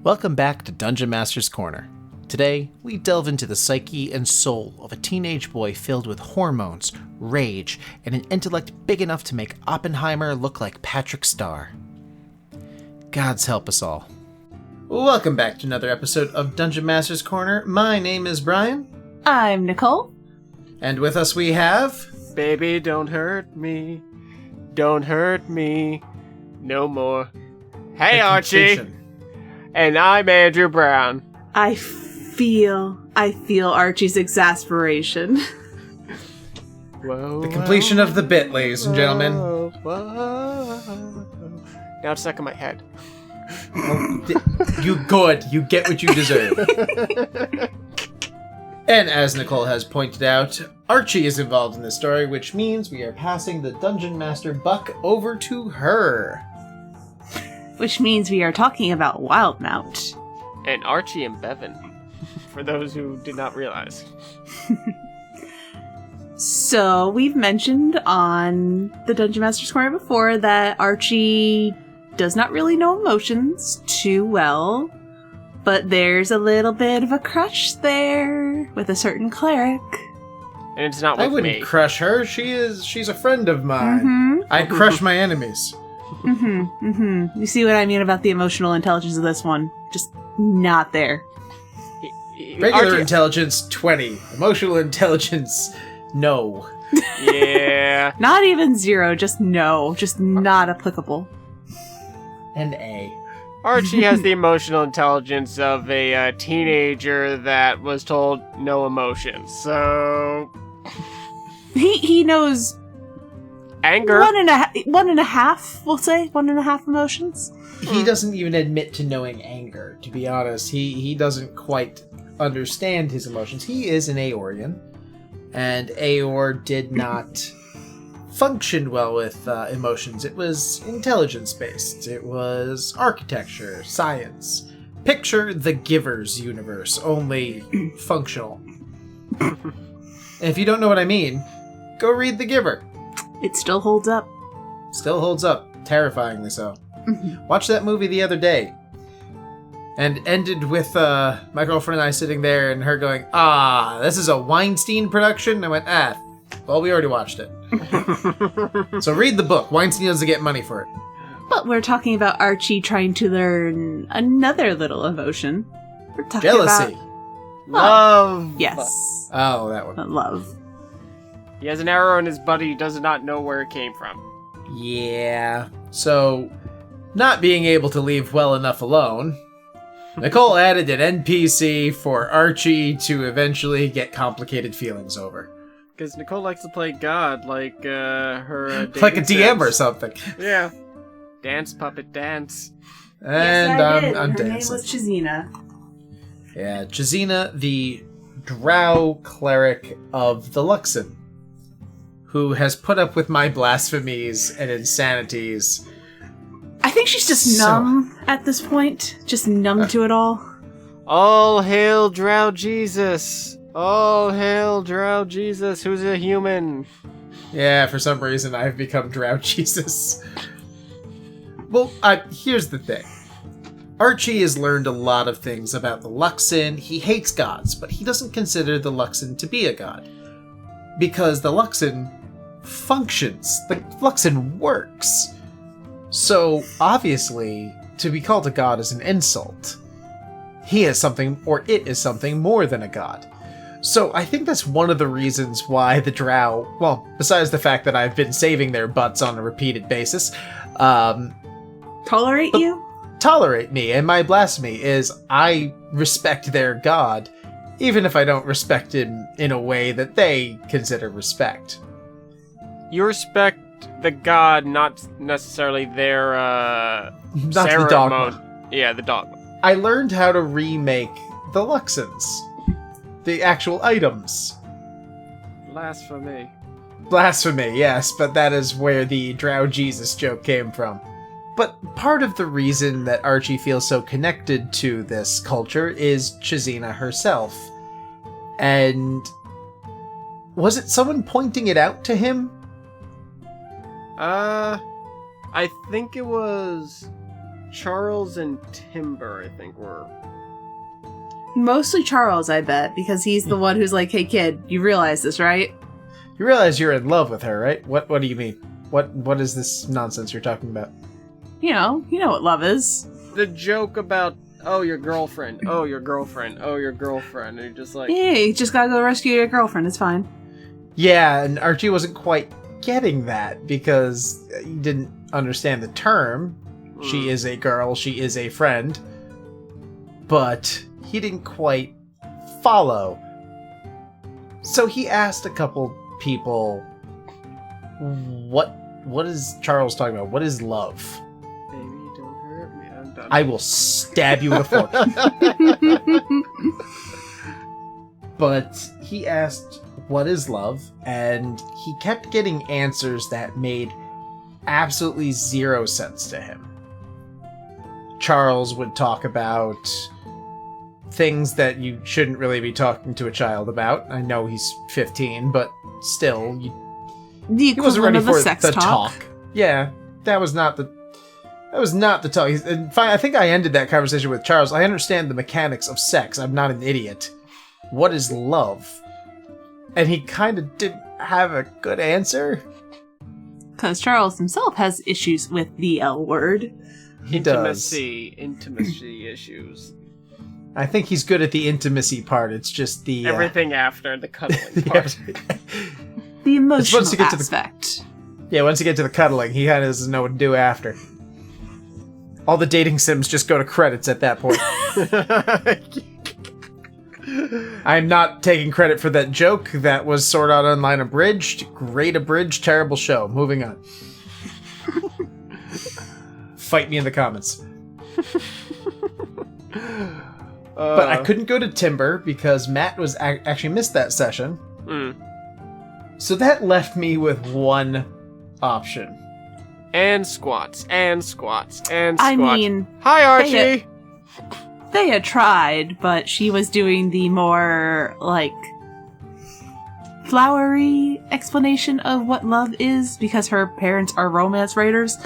Welcome back to Dungeon Master's Corner. Today, we delve into the psyche and soul of a teenage boy filled with hormones, rage, and an intellect big enough to make Oppenheimer look like Patrick Starr. Gods help us all. Welcome back to another episode of Dungeon Master's Corner. My name is Brian. I'm Nicole. And with us we have... Baby, don't hurt me. Don't hurt me. No more. Hey, Archie. And I'm Andrew Brown. I feel Archie's exasperation. Whoa, The completion of the bit, ladies and gentlemen. Whoa. Now it's stuck in my head. You good. You get what you deserve. And as Nicole has pointed out, Archie is involved in this story, which means we are passing the Dungeon Master buck over to her. Which means we are talking about Wildmount. And Archie and Bevan, for those who did not realize. So, we've mentioned on the Dungeon Master's Corner before that Archie does not really know emotions too well, but there's a little bit of a crush there with a certain cleric. And it's not with I wouldn't me. crush her. She's a friend of mine. Mm-hmm. I crush my enemies. You see what I mean about the emotional intelligence of this one? Just not there. Regular Archie- intelligence, 20. Emotional intelligence, no. Yeah. Not even 0, just no. Just not applicable. And A. Archie has the emotional intelligence of a teenager that was told no emotions. So... He knows Anger. one and a half, we'll say. 1.5 emotions. He doesn't even admit to knowing anger, to be honest. He doesn't quite understand his emotions. He is an Aeorian, and Aeor did not function well with emotions. It was intelligence-based. It was architecture, science. Picture the Giver's universe, only functional. And if you don't know what I mean, go read The Giver. It still holds up. Still holds up, terrifyingly so. Watched that movie the other day, and ended with my girlfriend and I sitting there and her going, this is a Weinstein production? I went, well, we already watched it. So read the book. Weinstein doesn't get money for it. But we're talking about Archie trying to learn another little emotion. We're talking Jealousy. about Love. yes, Oh, that one. love. He has an arrow in his butt. He does not know where it came from. Yeah. So, not being able to leave well enough alone, Nicole added an NPC for Archie to eventually get complicated feelings over. Because Nicole likes to play God, like her... Like a dating DM or sims. something. Yeah. Dance, puppet, dance. And I'm Her name dancing. was Chizina. Yeah, Chizina, the drow cleric of the Luxon, who has put up with my blasphemies and insanities. I think she's just numb at this point. Just numb to it all. All hail Drow Jesus! All hail Drow Jesus, who's a human! Yeah, for some reason I've become drow Jesus. Well, here's the thing. Archie has learned a lot of things about the Luxon. He hates gods, but he doesn't consider the Luxon to be a god. Because the Luxon functions. The Luxon works. So, obviously, to be called a god is an insult. He is something, or it is something more than a god. So, I think that's one of the reasons why the drow, well, besides the fact that I've been saving their butts on a repeated basis, Tolerate you? tolerate me, and my blasphemy is I respect their god, even if I don't respect him in a way that they consider respect. You respect the god, not necessarily their, Not the ceremony. dogma. Yeah, the dogma. I learned how to remake the Luxons. The actual items. Blasphemy. Blasphemy, yes, but that is where the Drow Jesus joke came from. But part of the reason that Archie feels so connected to this culture is Chizina herself. And was it someone pointing it out to him? I think it was Charles and Timber, I think, were. Mostly Charles, I bet, because he's the one who's like, "Hey, kid, you realize this, right?" You realize you're in love with her, right? What do you mean? What is this nonsense you're talking about? You know what love is. The joke about, oh, your girlfriend, oh, your girlfriend, oh, your girlfriend, and you're just like... Yeah, you just gotta go rescue your girlfriend, it's fine. Yeah, and Archie wasn't quite getting that because he didn't understand the term. She is a girl, she is a friend. But he didn't quite follow. So he asked a couple people, what is Charles talking about? What is love? Baby, don't hurt me. I'm done. I will stab you with a fork. But he asked, what is love? And he kept getting answers that made absolutely zero sense to him. Charles would talk about things that you shouldn't really be talking to a child about. I know he's 15, but still, he wasn't ready for the talk. Yeah, that was not the talk. I think I ended that conversation with Charles. I understand the mechanics of sex. I'm not an idiot. What is love? And he kind of didn't have a good answer. Because Charles himself has issues with the L word. He does. Intimacy issues. I think he's good at the intimacy part. It's just the... everything after the cuddling part. The emotional aspect. Once you get to the cuddling, he kind of doesn't know what to do after. All the dating sims just go to credits at that point. I'm not taking credit for that joke. That was Sword Art Online abridged. Great abridged, terrible show. Moving on. Fight me in the comments. But I couldn't go to Timber because Matt was actually missed that session. So that left me with one option. And squats. I mean... Hi, Archie! Thea tried, but she was doing the more, flowery explanation of what love is because her parents are romance writers.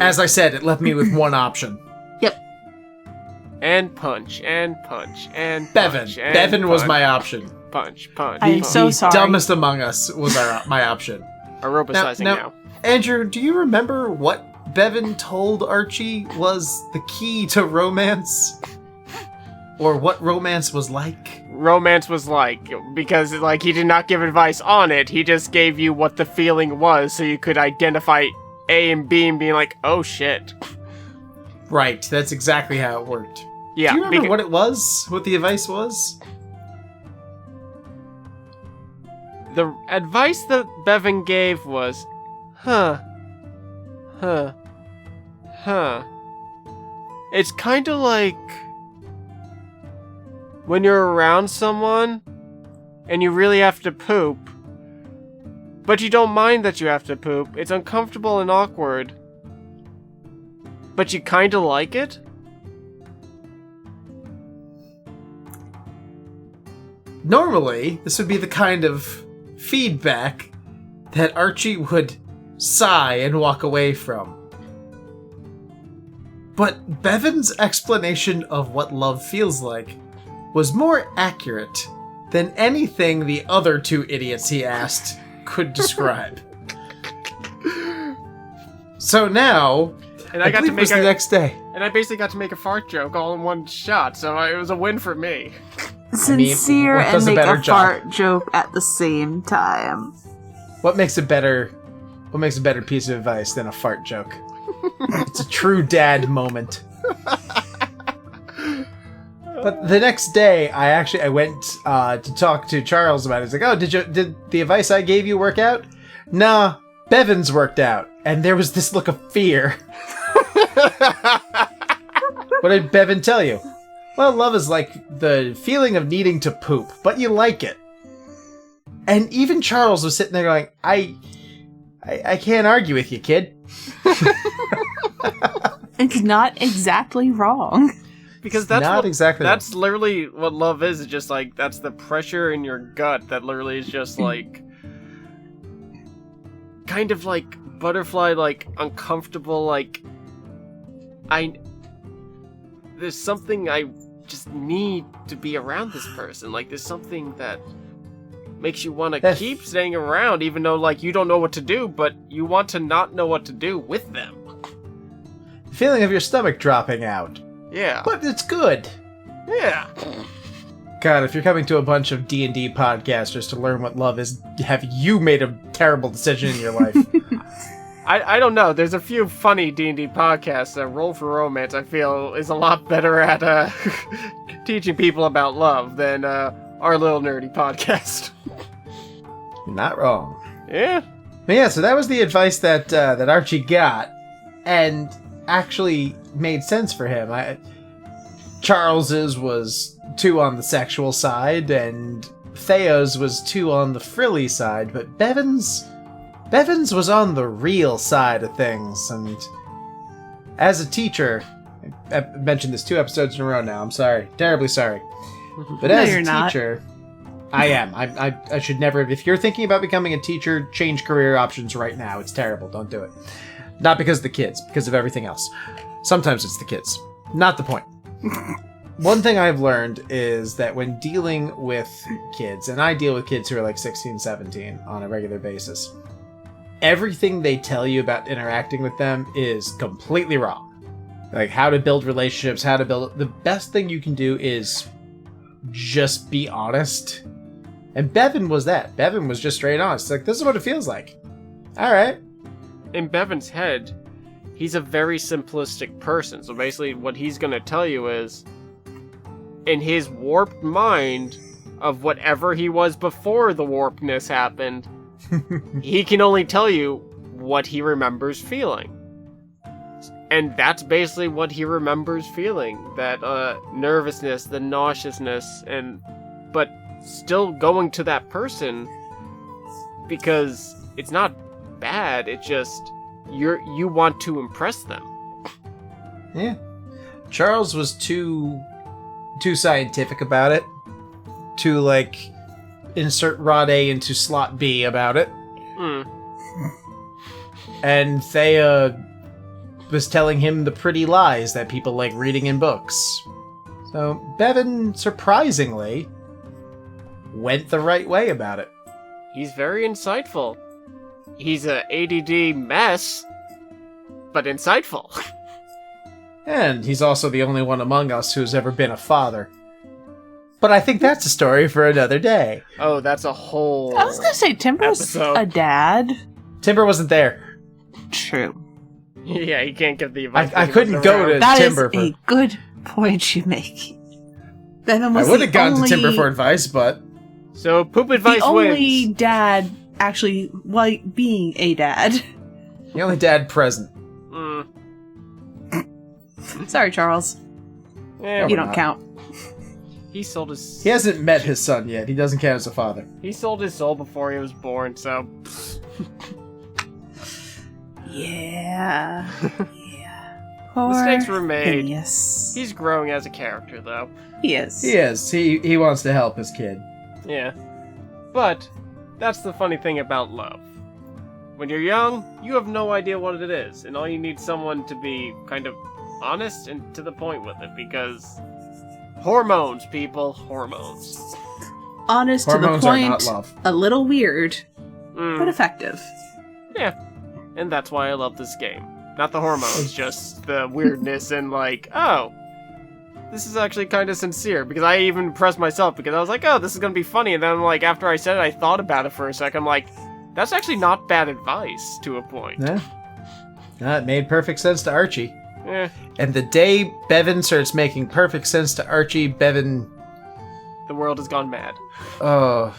As I said, it left me with one option. Yep. And punch. Bevan was my option. Punch. I'm so sorry. Dumbest among us was my option. Aerobicizing now. Andrew, do you remember what Bevan told Archie was the key to romance? Or what romance was like? Romance was like, because he did not give advice on it, he just gave you what the feeling was so you could identify A and B and being like, oh shit. Right, that's exactly how it worked. Yeah. Do you remember what it was? What the advice was? The advice that Bevan gave was, It's kind of like when you're around someone and you really have to poop, but you don't mind that you have to poop. It's uncomfortable and awkward, but you kind of like it. Normally, this would be the kind of feedback that Archie would sigh and walk away from. But Bevan's explanation of what love feels like was more accurate than anything the other two idiots he asked could describe. So now, and I got to make the next day. And I basically got to make a fart joke all in one shot, so it was a win for me. Sincere and make a fart joke at the same time. What makes a better piece of advice than a fart joke? It's a true dad moment. But the next day, I went to talk to Charles about it. He's like, "Oh, did the advice I gave you work out?" Nah, Bevan's worked out, and there was this look of fear. What did Bevan tell you? Well, love is like the feeling of needing to poop, but you like it. And even Charles was sitting there going, I can't argue with you, kid. It's not exactly wrong. Because that's literally what love is. It's just like, that's the pressure in your gut that literally is just like, kind of like butterfly, like uncomfortable, like, there's something I just need to be around this person. Like, there's something that makes you want to keep staying around, even though, like, you don't know what to do, but you want to not know what to do with them. The feeling of your stomach dropping out. Yeah. But it's good. Yeah. God, if you're coming to a bunch of D&D podcasters to learn what love is, have you made a terrible decision in your life? I don't know. There's a few funny D&D podcasts that Roll for Romance, I feel, is a lot better at teaching people about love than our little nerdy podcast. You're not wrong. Yeah. But yeah, so that was the advice that Archie got, and actually made sense for him. Charles's was too on the sexual side, and Theo's was too on the frilly side, but Bevan's was on the real side of things, and as a teacher, I've mentioned this 2 episodes in a row now, I'm sorry, terribly sorry, but No, as you're a not. teacher, I am. I should never, if you're thinking about becoming a teacher, change career options right now. It's terrible, don't do it. Not because of the kids, because of everything else. Sometimes it's the kids. Not the point. One thing I've learned is that when dealing with kids, and I deal with kids who are like 16, 17 on a regular basis, everything they tell you about interacting with them is completely wrong. Like how to build relationships, how to build... The best thing you can do is just be honest. And Bevan was that. Bevan was just straight honest. Like, this is what it feels like. All right. In Bevan's head, he's a very simplistic person. So basically what he's going to tell you is, in his warped mind of whatever he was before the warpedness happened, he can only tell you what he remembers feeling. And that's basically what he remembers feeling. That nervousness, the nauseousness, but still going to that person because it's not bad, it's just you want to impress them. Yeah. Charles was too scientific about it. To, like, insert rod A into slot B about it. And Thea was telling him the pretty lies that people like reading in books. So Bevan, surprisingly, went the right way about it. He's very insightful. He's a ADD mess, but insightful. And he's also the only one among us who's ever been a father. But I think that's a story for another day. Oh, that's a whole... I was gonna say Timber's episode. a dad. Timber wasn't there. True. Yeah, he can't give the advice. I couldn't go to That is Timber for... a good point you make. Bevan was I would have the gone only, to Timber for advice, but... So, poop advice the only wins. dad actually like being a dad. The only dad present. Sorry, Charles. Yeah, You we're don't not. count. he sold his... He hasn't met his son yet. He doesn't count as a father. He sold his soul before he was born, so... Yeah. Yeah. Poor Mistakes were made. Phineas. He's growing as a character, though. He is. He is. He wants to help his kid. Yeah. But, that's the funny thing about love. When you're young, you have no idea what it is, and all you need someone to be kind of honest and to the point with it, because hormones, people, hormones. Honest Hormones to the are not point, love. a little weird, but effective. Yeah, and that's why I love this game. Not the hormones, just the weirdness and like, oh, this is actually kind of sincere, because I even impressed myself, because I was like, oh, this is going to be funny, and then like after I said it, I thought about it for a second, I'm like, that's actually not bad advice to a point. Yeah. It made perfect sense to Archie. Eh, And the day Bevan starts making perfect sense to Archie, Bevan... the world has gone mad. Oh,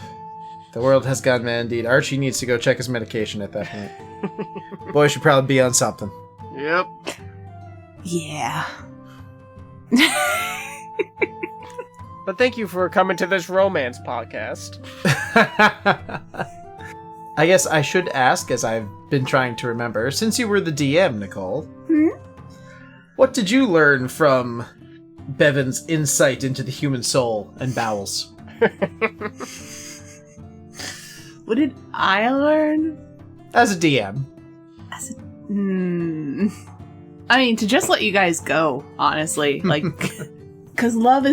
the world has gone mad indeed. Archie needs to go check his medication at that point. Boy should probably be on something. Yep. Yeah. But thank you for coming to this romance podcast. I guess I should ask, as I've been trying to remember, since you were the DM, Nicole, what did you learn from Bevan's insight into the human soul and bowels? What did I learn? As a DM. I mean, to just let you guys go, honestly. Like, because love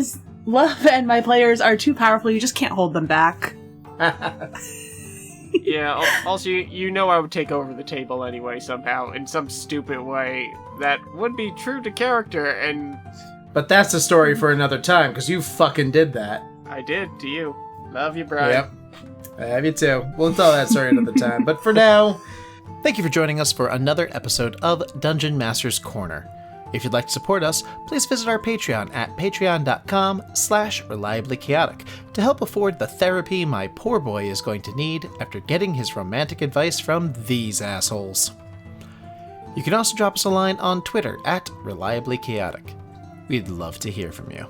and my players are too powerful, you just can't hold them back. Yeah, also, you know I would take over the table anyway, somehow, in some stupid way. That would be true to character, and... But that's a story for another time, because you fucking did that. I did, to you. Love you, Brian. Yep. I have you too. We'll tell that story another time. But for now, thank you for joining us for another episode of Dungeon Master's Corner. If you'd like to support us, please visit our Patreon at patreon.com/reliably chaotic to help afford the therapy my poor boy is going to need after getting his romantic advice from these assholes. You can also drop us a line on Twitter at reliably chaotic. We'd love to hear from you.